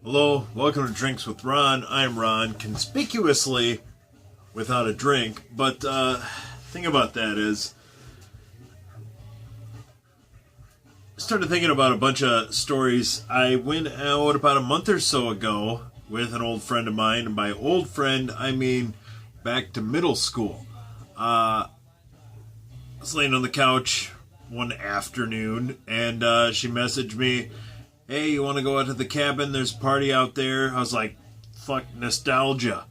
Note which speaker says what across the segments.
Speaker 1: Hello, welcome to Drinks with Ron. I'm Ron, conspicuously without a drink, but thing about that is, I started thinking about a bunch of stories. I went out about a month or so ago with an old friend of mine, and by old friend, I mean back to middle school. I was laying on the couch one afternoon, and she messaged me, "Hey, you want to go out to the cabin? There's a party out there." I was like, fuck nostalgia.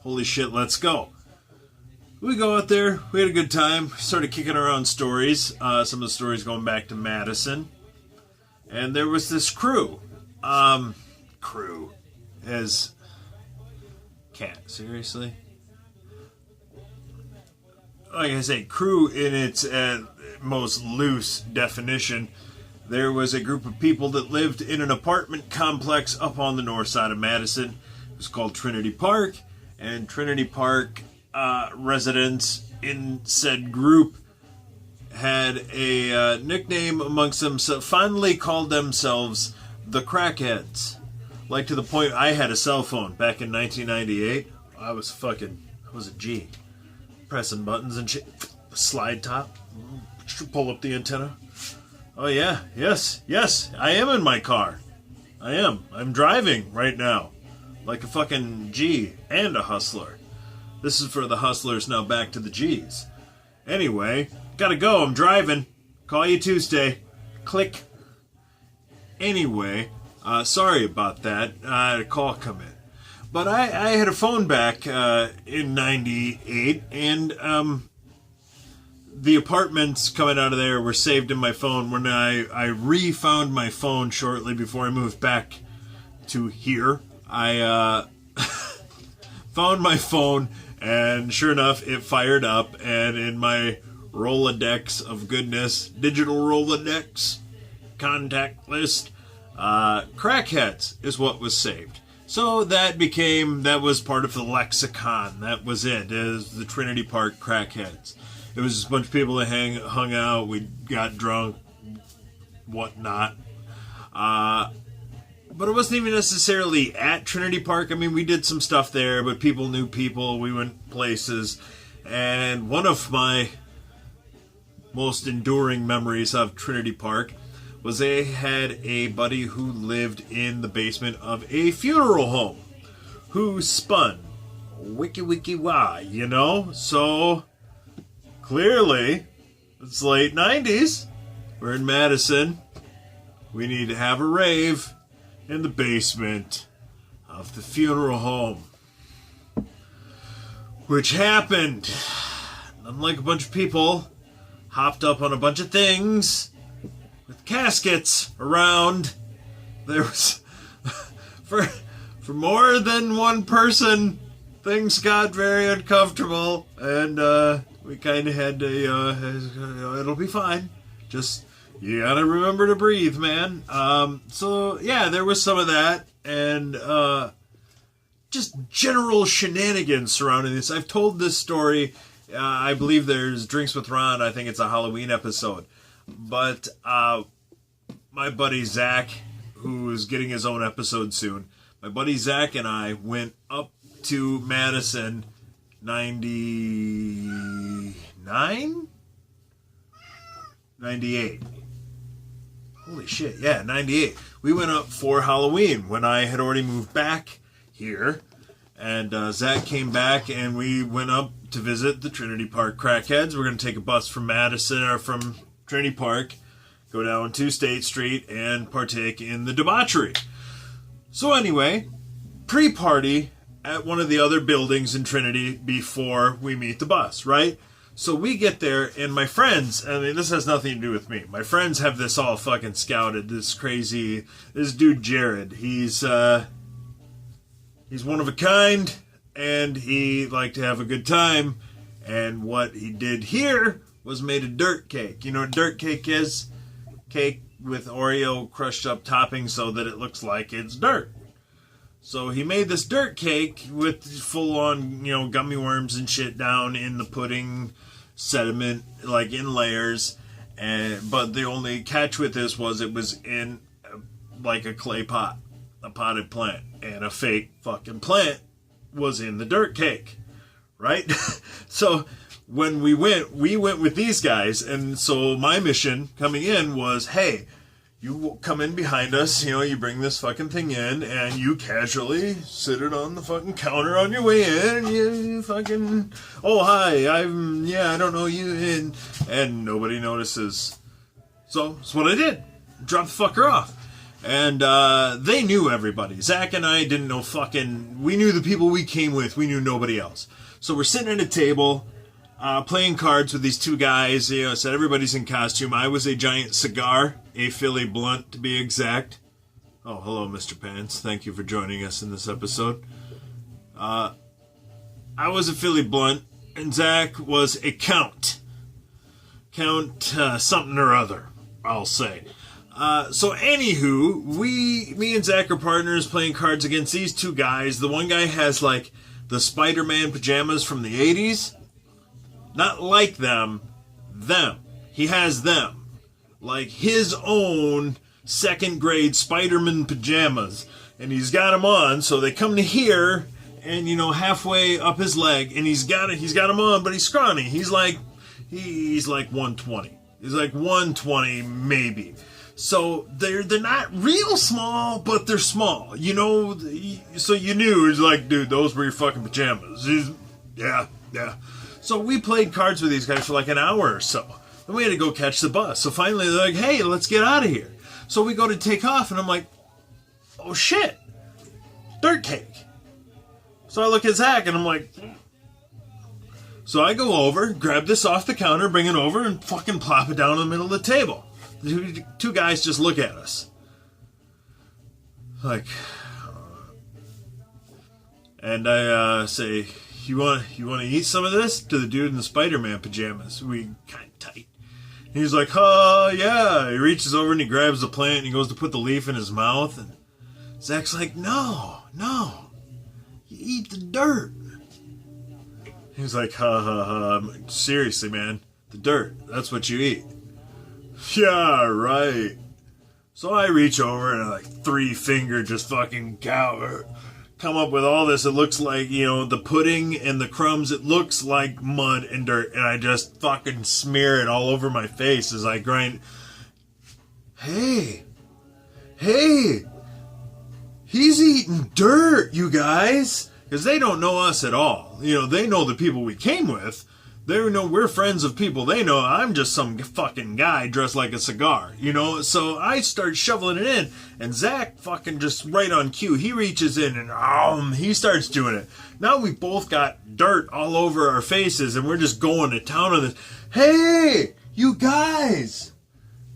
Speaker 1: Holy shit, let's go. We go out there. We had a good time. Started kicking around stories. Some of the stories going back to Madison. And there was this crew. Crew. As... Cat, seriously? Like I say, crew in its most loose definition. There was a group of people that lived in an apartment complex up on the north side of Madison. It was called Trinity Park, and Trinity Park residents in said group had a nickname amongst themselves, fondly called themselves the Crackheads. Like to the point I had a cell phone back in 1998. I was a G. Pressing buttons and shit. Slide top. Pull up the antenna. Oh yeah, yes, I am in my car. I am. I'm driving right now. Like a fucking G and a hustler. This is for the hustlers, now back to the G's. Anyway, gotta go, I'm driving. Call you Tuesday. Click. Anyway, sorry about that. I had a call come in. But I had a phone back in 98, and the apartments coming out of there were saved in my phone. When I re-found my phone shortly before I moved back to here, I found my phone, and sure enough, it fired up, and in my Rolodex of goodness, digital Rolodex, contact list, Crackheads is what was saved. So that was part of the lexicon. That was it. It was the Trinity Park Crackheads. It was just a bunch of people that hung out. We got drunk, whatnot. But it wasn't even necessarily at Trinity Park. I mean, we did some stuff there, but people knew people. We went places. And one of my most enduring memories of Trinity Park was I had a buddy who lived in the basement of a funeral home who spun wiki wiki wah, you know? So... clearly, it's late 90s. We're in Madison. We need to have a rave in the basement of the funeral home. Which happened. Unlike a bunch of people hopped up on a bunch of things with caskets around, there was... for more than one person, things got very uncomfortable, and we kind of had to, it'll be fine. Just, you gotta remember to breathe, man. So, yeah, there was some of that, and just general shenanigans surrounding this. I've told this story, I believe there's Drinks with Ron, I think it's a Halloween episode. But my buddy Zach, who is getting his own episode soon, my buddy Zach and I went up to Madison 99? 98. Holy shit, yeah, 98. We went up for Halloween when I had already moved back here. And Zach came back and we went up to visit the Trinity Park Crackheads. We're going to take a bus from Madison, or from Trinity Park, go down to State Street and partake in the debauchery. So anyway, pre-party at one of the other buildings in Trinity before we meet the bus, right? So we get there, and my friends, I mean, this has nothing to do with me. My friends have this all fucking scouted. This dude Jared, he's one of a kind, and he liked to have a good time, and what he did here was made a dirt cake. You know what dirt cake is? Cake with Oreo crushed up topping so that it looks like it's dirt. So he made this dirt cake with full-on, gummy worms and shit down in the pudding sediment, like in layers. But the only catch with this was it was in like a clay pot. a potted plant, and a fake fucking plant was in the dirt cake, right? So when we went with these guys, and so my mission coming in was, hey, you come in behind us, you bring this fucking thing in, and you casually sit it on the fucking counter on your way in, and you fucking, oh, hi, I don't know you, and nobody notices. So that's what I did. Drop the fucker off. And they knew everybody. Zach and I didn't know we knew the people we came with. We knew nobody else. So we're sitting at a table, playing cards with these two guys. Said everybody's in costume. I was a giant cigar, a Philly blunt to be exact. Oh, hello, Mr. Pants. Thank you for joining us in this episode. I was a Philly blunt, and Zach was a count. Count something or other, I'll say. So anywho, me and Zach are partners playing cards against these two guys. The one guy has like the Spider-Man pajamas from the 80s. Not like them. He has them. Like his own second grade Spider-Man pajamas. And he's got them on, so they come to here and, halfway up his leg, and he's got them on, but he's scrawny. He's like 120. He's like 120 maybe. So they're not real small, but they're small. So you knew, it's like, dude, those were your fucking pajamas. Yeah. So we played cards with these guys for like an hour or so. Then we had to go catch the bus. So finally they're like, hey, let's get out of here. So we go to take off, and I'm like, oh shit, dirt cake. So I look at Zach, and I'm like, so I go over, grab this off the counter, bring it over, and fucking plop it down in the middle of the table. The two guys just look at us. Like, and I say, you want to eat some of this? To the dude in the Spider-Man pajamas. We kind of tight. And he's like, oh, yeah. He reaches over and he grabs the plant and he goes to put the leaf in his mouth. And Zach's like, no. You eat the dirt. He's like, ha. Seriously, man. The dirt. That's what you eat. Yeah, right. So I reach over and I like 3-finger just fucking come up with all this. It looks like, the pudding and the crumbs, it looks like mud and dirt. And I just fucking smear it all over my face as I grind. Hey, he's eating dirt, you guys. Because they don't know us at all. They know the people we came with. They know we're friends of people. They know I'm just some fucking guy dressed like a cigar, So I start shoveling it in, and Zach fucking just right on cue. He reaches in and he starts doing it. Now we both got dirt all over our faces, and we're just going to town on this. Hey, you guys!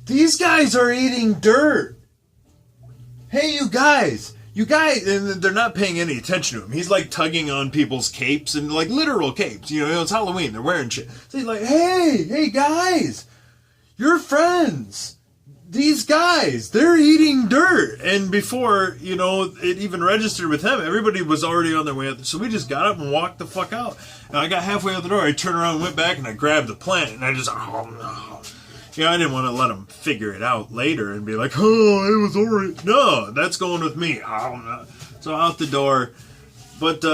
Speaker 1: These guys are eating dirt! Hey, you guys! And they're not paying any attention to him. He's like tugging on people's capes and like literal capes. It's Halloween. They're wearing shit. So he's like, hey guys, you're friends. These guys, they're eating dirt. And before, it even registered with him, everybody was already on their way out. So we just got up and walked the fuck out. And I got halfway out the door. I turned around and went back and I grabbed the plant and I just, oh no. I didn't want to let them figure it out later and be like, oh, it was alright. No, that's going with me. Oh, no. So out the door. But,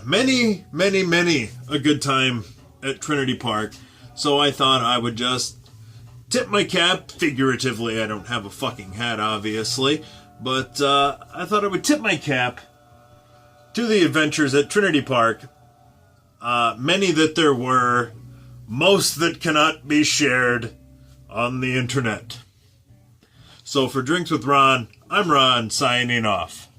Speaker 1: many a good time at Trinity Park. So I thought I would just tip my cap, figuratively. I don't have a fucking hat, obviously. But I thought I would tip my cap to the adventures at Trinity Park. Many that there were, most that cannot be shared on the internet. So for Drinks with Ron, I'm Ron, signing off.